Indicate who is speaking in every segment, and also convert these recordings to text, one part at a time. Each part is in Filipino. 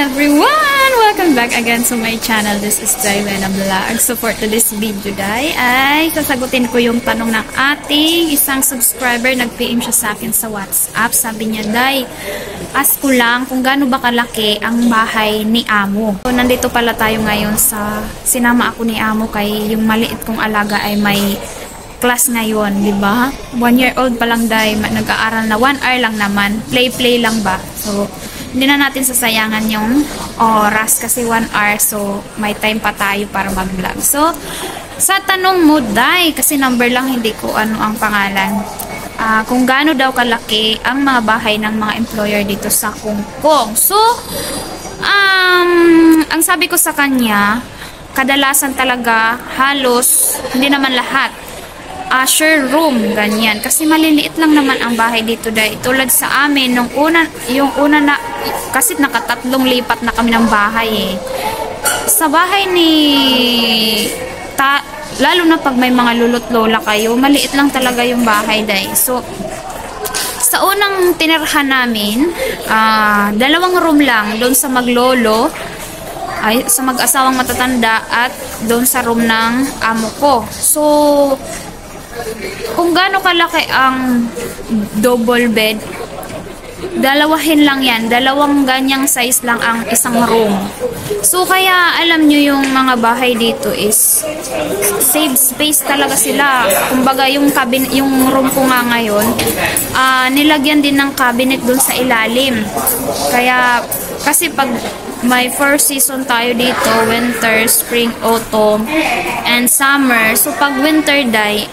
Speaker 1: everyone! Welcome back again to my channel. This is Dailena Vlog. So for today's video, day, ay sasagutin ko yung tanong ng ating isang subscriber. Nag-PM siya sa akin sa WhatsApp. Sabi niya, Day, ask ko lang kung gaano ba kalaki ang bahay ni Amo. So nandito pala tayo ngayon sa sinama ako ni Amo kay yung maliit kong alaga ay may class ngayon, di ba? 1 year old pa lang, Day, nag-aaral na 1 hour lang naman. Play lang ba? So hindi na natin sasayangan yung oras kasi 1 hour, so may time pa tayo para mag-vlog. So, sa tanong mo, Day, kasi number lang, hindi ko ano ang pangalan. Kung gaano daw kalaki ang mga bahay ng mga employer dito sa Hong Kong. So, ang sabi ko sa kanya, kadalasan talaga, halos, hindi naman lahat, share room, ganyan. Kasi maliliit lang naman ang bahay dito, Day. Tulad sa amin, yung una na, kasi nakatatlong lipat na kami ng bahay eh. Sa bahay ni, lalo na pag may mga lulot lola kayo, maliit lang talaga yung bahay, Day. So, sa unang tinirhan namin, 2 room lang, doon sa maglolo, ay sa mag-asawang matatanda, at doon sa room ng amo ko. So, kung gaano kalaki ang double bed, dalawahin lang yan. 2 ganyang size lang ang isang room. So, kaya alam nyo yung mga bahay dito is save space talaga sila. Kumbaga, yung room ko nga ngayon, nilagyan din ng cabinet dun sa ilalim. Kaya, kasi pag may 4 season tayo dito, winter, spring, autumn, and summer. So, pag winter, Day,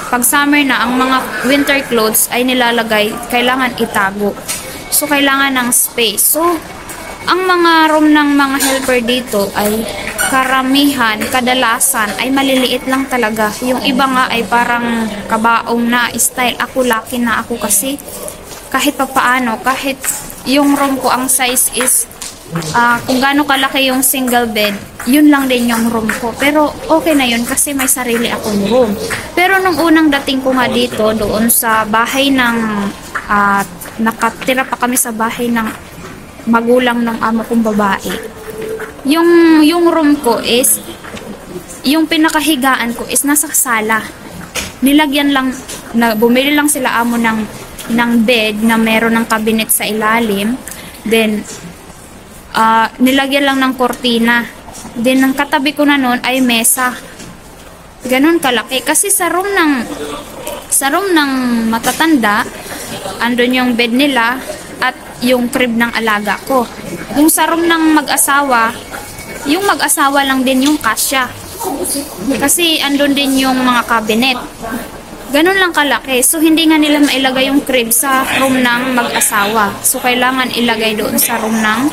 Speaker 1: pag summer na, ang mga winter clothes ay nilalagay, kailangan itago. So, kailangan ng space. So, ang mga room ng mga helper dito ay karamihan, kadalasan, ay maliliit lang talaga. Yung iba nga ay parang kabaong na style. Ako, lucky na ako kasi kahit papaano, kahit yung room ko, ang size is kung gaano kalaki yung single bed, yun lang din yung room ko. Pero okay na yun kasi may sarili akong room. Pero nung unang dating ko nga dito, doon sa bahay ng nakatira pa kami sa bahay ng magulang ng amo kong babae. Yung room ko is, yung pinakahigaan ko is nasa sala. Nilagyan lang, bumili lang sila amo ng bed na meron ng cabinet sa ilalim. Then, nilagyan lang ng kortina. Then, ang katabi ko na nun ay mesa. Ganon kalaki. Kasi sa room ng matatanda, andun yung bed nila at yung crib ng alaga ko. Yung sa room ng mag-asawa, yung mag-asawa lang din yung kasya. Kasi andun din yung mga cabinet. Ganun lang kalaki. So, hindi nga nila mailagay yung crib sa room ng mag-asawa. So, kailangan ilagay doon sa room ng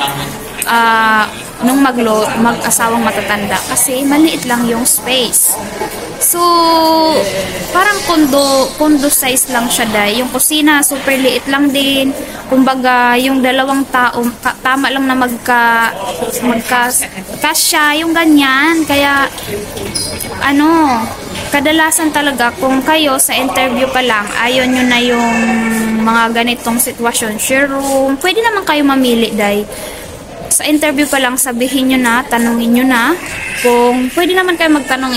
Speaker 1: nung mag-asawang matatanda. Kasi maliit lang yung space. So, parang condo size lang siya, Day. Yung kusina, super liit lang din. Kumbaga, yung 2 tao, tama lang na magkasya, yung ganyan. Kaya, kadalasan talaga kung kayo sa interview pa lang ayaw nyo na yung mga ganitong sitwasyon, share room, pwede naman kayo mamili, Day. Sa interview pa lang sabihin nyo na, tanungin nyo na kung pwede naman kayo magtanong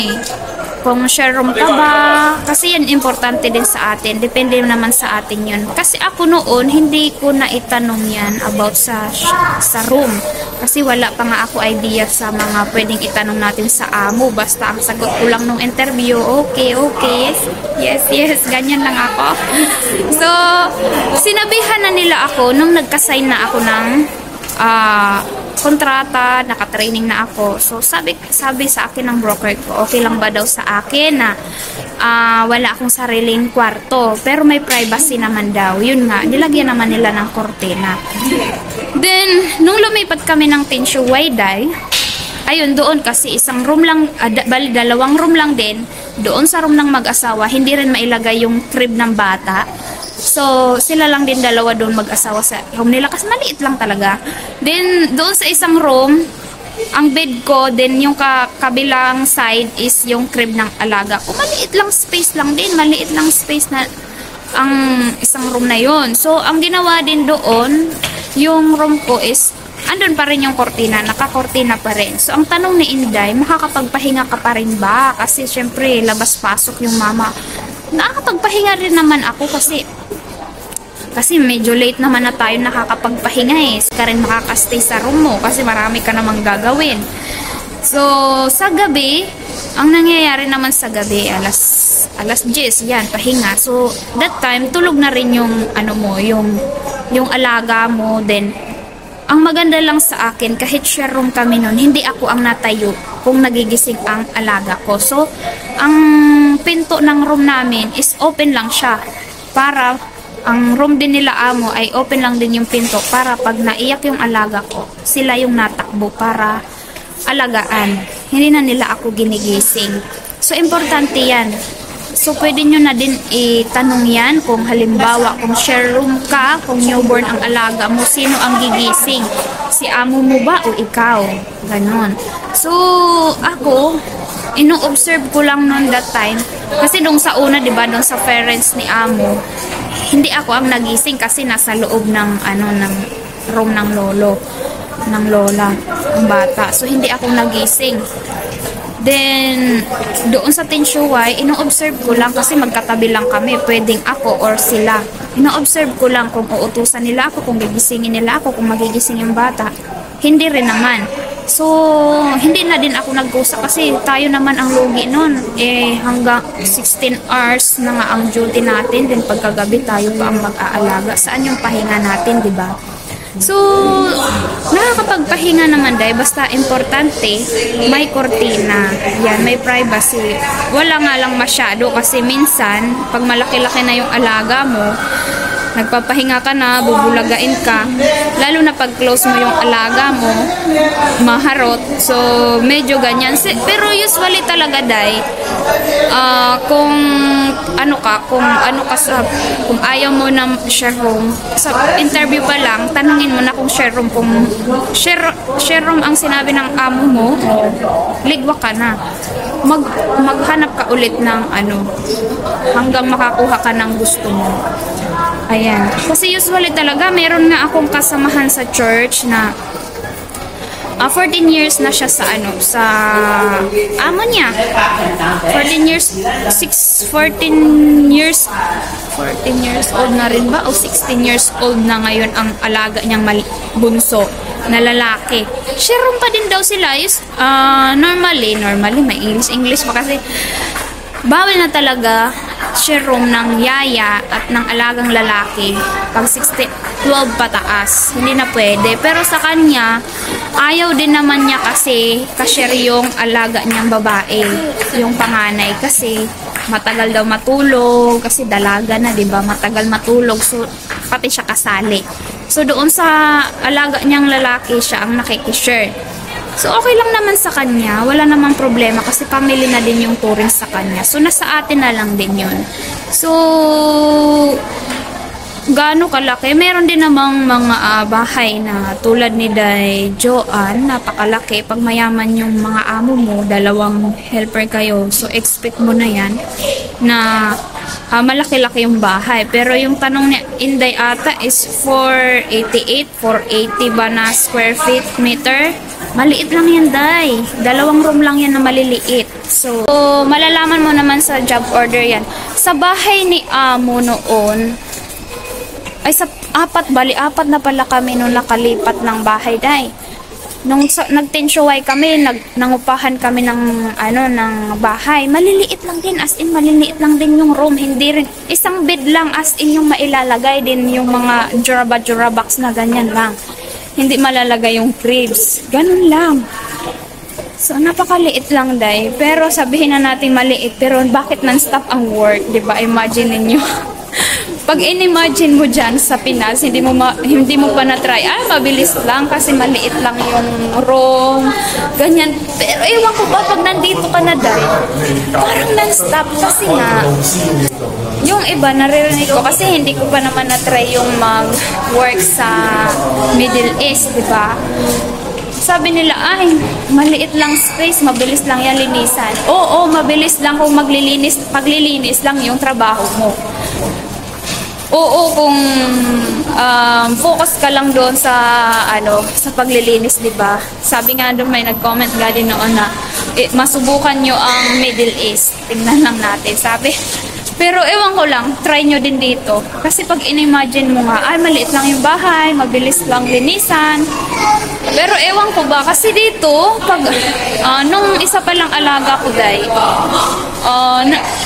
Speaker 1: kung share room ka ba, kasi yan importante din sa atin, depende naman sa atin yun. Kasi ako noon hindi ko na itanong yan about sa room, kasi wala pa nga ako idea sa mga pwedeng itanong natin sa amo. Basta ang sagot ko lang nung interview, okay, yes, ganyan lang ako. So, sinabihan na nila ako nung nagka-sign na ako ng kontrata, naka-training na ako. So, sabi sa akin ng broker ko, okay lang ba daw sa akin na wala akong sariling kwarto, pero may privacy naman daw. Yun nga, nilagyan naman nila ng kortina. Then, nung lumipat kami ng Tinshuway, Day, ayun, doon kasi isang room lang, bali 2 room lang din, doon sa room ng mag-asawa, hindi rin mailagay yung crib ng bata. So, sila lang din 2 doon mag-asawa sa room nila kasi maliit lang talaga. Then, doon sa isang room, ang bed ko, then yung kabilang side is yung crib ng alaga ko. Maliit lang space lang din, maliit lang space na ang isang room na yon. So, ang ginawa din doon, yung room ko is andun pa rin yung kortina, nakakortina pa rin. So, ang tanong ni Inday, makakapagpahinga ka pa rin ba? Kasi, syempre, labas-pasok yung mama. Nakakapagpahinga rin naman ako kasi medyo late naman na tayo nakakapagpahinga eh. Ka rin makakastay sa room mo kasi marami ka namang gagawin. So, sa gabi, ang nangyayari naman sa gabi, alas 10, yan, pahinga. So, that time, tulog na rin yung, yung alaga mo. Then, ang maganda lang sa akin, kahit share room kami nun, hindi ako ang natayo kung nagigising ang alaga ko. So, ang pinto ng room namin is open lang siya. Para, ang room din nila amo ay open lang din yung pinto para pag naiyak yung alaga ko, sila yung natakbo para alagaan. Hindi na nila ako ginigising. So, importante yan. So, pwede nyo na din itanong yan kung halimbawa, kung share room ka, kung newborn ang alaga mo, sino ang gigising? Si amo mo ba o ikaw? Ganon. So, ako, ino-observe ko lang noon that time. Kasi nung sa una, diba, nung sa parents ni amo, hindi ako ang nagising kasi nasa loob ng, ng room ng lola, ang bata. So, hindi ako nagising. Then, doon sa Tinshuway, ino-observe ko lang kasi magkatabi lang kami. Pwedeng ako or sila. Ino-observe ko lang kung uutusan nila ako, kung gigisingin nila ako, kung magigising yung bata. Hindi rin naman. So, hindi na din ako nagkusa kasi tayo naman ang lugi nun. Hanggang 16 hours na nga ang duty natin. Then, pagkagabi tayo pa ang mag-aalaga. Saan yung pahinga natin, di ba? So, nakakapagpahinga naman dahil basta importante, may kortina. Yan, may privacy. Wala nga lang masyado kasi minsan, pag malaki-laki na yung alaga mo, nagpapahinga ka na, bubulagain ka. Lalo na pag close mo yung alaga mo, maharot. So, medyo ganyan. Pero usually talaga, day, kung kung ayaw mo ng share room, sa interview pa lang, tanungin mo na kung share room, kung share room ang sinabi ng amo mo, ligwa ka na. Maghanap ka ulit ng hanggang makakuha ka ng gusto mo. Ayan. Kasi usually talaga, meron nga akong kasamahan sa church na 14 years na siya sa amo niya. 14 years old na rin ba? O 16 years old na ngayon ang alaga niyang bunso na lalaki. Share room pa din daw sila. Normally, may English pa kasi bawal na talaga share room ng yaya at ng alagang lalaki pag 12 pataas. Hindi na pwede. Pero sa kanya, ayaw din naman niya kasi ka-share yung alaga niyang babae, yung panganay. Kasi matagal daw matulog. Kasi dalaga na, diba? Matagal matulog. So, pati siya kasali. So, doon sa alaga niyang lalaki, siya ang nakikishare. So, okay lang naman sa kanya. Wala namang problema kasi family na din yung turing sa kanya. So, nasa atin na lang din yun. So, gaano kalaki? Meron din namang mga bahay na tulad ni Day Joanne, napakalaki. Pag mayaman yung mga amo mo, 2 helper kayo. So, expect mo na yan na malaki-laki yung bahay. Pero yung tanong ni Inday ata is 480 ba na square feet meter? Maliit lang yan, Day. 2 room lang yan na maliliit. So, malalaman mo naman sa job order yan. Sa bahay ni amo noon, ay sa 4 na pala kami nung nakalipat ng bahay, Day. Nung nag-Tinshuway kami, nangupahan kami ng bahay. Maliliit lang din, as in maliliit lang din yung room. Hindi rin, isang bed lang as in yung mailalagay din yung mga jurabox na ganyan lang. Hindi malalagay yung cribs. Ganun lang. So, napakaliit lang, Day. Pero sabihin na natin maliit, pero bakit non-stop ang work? Diba? Imagine ninyo. Pag in-imagine mo dyan sa Pinas, hindi mo pa na-try. Mabilis lang kasi maliit lang yung room. Ganyan. Pero ewan ko ba, pag nandito ka na, Day, parang non-stop kasi nga, yung iba, naririnig ko kasi hindi ko pa naman na-try yung mag-work sa Middle East, diba? Sabi nila, maliit lang space, mabilis lang yan linisan. Oo, mabilis lang kung paglilinis lang yung trabaho mo. Oo, kung focus ka lang doon sa sa paglilinis, 'di ba? Sabi nga doon, may nag-comment nga din noon na masubukan nyo ang Middle East. Tingnan lang natin, sabi. Pero ewan ko lang, try nyo din dito. Kasi pag in-imagine mo nga, ay maliit lang yung bahay, mabilis lang linisan. Pero ewan ko ba, kasi dito, pag, nung isa pa lang alaga ko, day,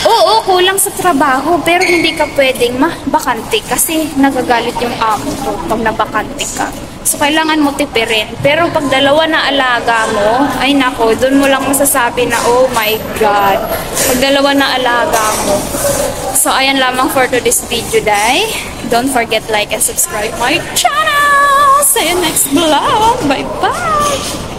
Speaker 1: oo, kulang sa trabaho, pero hindi ka pwedeng bakante kasi nagagalit yung amo ko pag nabakante ka. So, kailangan mo tipirin. Pero pag dalawa na alaga mo, ay nako, doon mo lang masasabi na, oh my God. Pag dalawa na alaga mo. So, ayan lamang for today's video, day. Don't forget like and subscribe my channel. See you next vlog. Bye-bye.